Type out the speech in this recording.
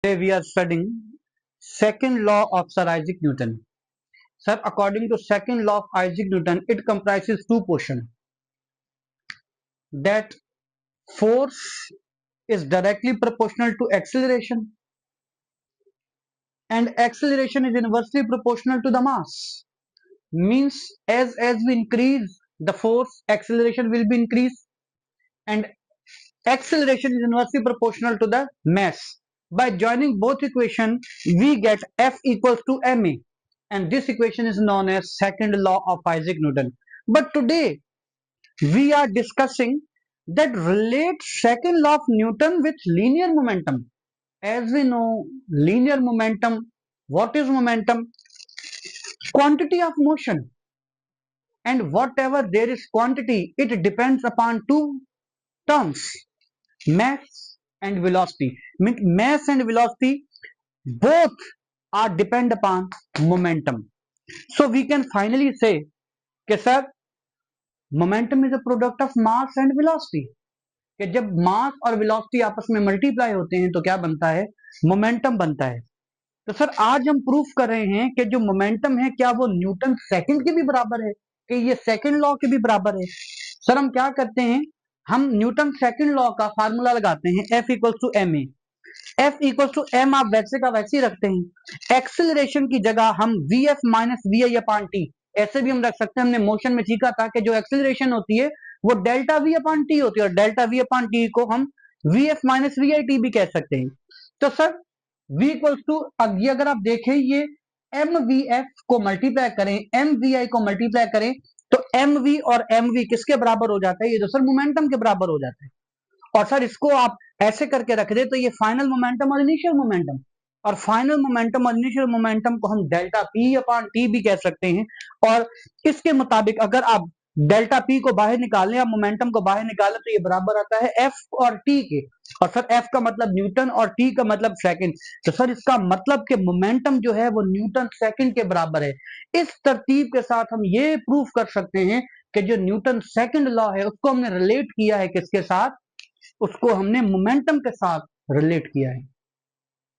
Today we are studying second law of Sir Isaac Newton. Sir, according to second law of Isaac Newton, it comprises two portions. That force is directly proportional to acceleration, and acceleration is inversely proportional to the mass. Means as we increase the force, acceleration will be increased, and acceleration is inversely proportional to the mass. By joining both equations, we get F equals to ma, and this equation is known as second law of Isaac Newton. But today we are discussing that relate second law of Newton with linear momentum. As we know, linear momentum, what is momentum? Quantity of motion, and whatever there is quantity, it depends upon two terms, mass and velocity. Means mass and velocity both are depend upon momentum. So we can finally say कि sir momentum is a product of mass and velocity. कि जब मास और velocity आपस में multiply होते हैं तो क्या बनता है? मोमेंटम बनता है. तो सर आज हम प्रूफ कर रहे हैं कि जो मोमेंटम है क्या वो न्यूटन सेकंड के भी बराबर है, कि ये सेकंड लॉ के भी बराबर है. सर हम क्या करते हैं, हम न्यूटन सेकंड लॉ का फार्मूला लगाते हैं F equal to M A. F equal to M आप वैसे का वैसे ही रखते हैं. एक्सेलरेशन की जगह हम V F minus V I upon T ऐसे भी हम रख सकते हैं. हमने मोशन में सीखा था कि जो एक्सेलरेशन होती है वो डेल्टा वी अपॉन टी होती है, और डेल्टा वी अपॉन टी को हम V F minus V I T भी कह सकते हैं. तो सर v इक्वल टू, अब ये अगर आप देखें, ये एम वी एफ को मल्टीप्लाई करें, एम वी आई को मल्टीप्लाई करें, तो एम वी और एम वी किसके बराबर हो जाता है? ये तो सर मोमेंटम के बराबर हो जाता है. और सर इसको आप ऐसे करके रख दे तो ये फाइनल मोमेंटम और इनिशियल मोमेंटम, और फाइनल मोमेंटम और इनिशियल मोमेंटम को हम डेल्टा पी अपॉन टी भी कह सकते हैं. और इसके मुताबिक अगर आप डेल्टा पी को बाहर निकालें या मोमेंटम को बाहर निकालें तो ये बराबर आता है एफ और टी के. और सर एफ का मतलब न्यूटन और टी का मतलब सेकंड. तो सर इसका मतलब कि मोमेंटम जो है वो न्यूटन सेकंड के बराबर है. इस तरतीब के साथ हम ये प्रूफ कर सकते हैं कि जो न्यूटन सेकंड लॉ है उसको हमने रिलेट किया है किसके साथ? उसको हमने मोमेंटम के साथ रिलेट किया है.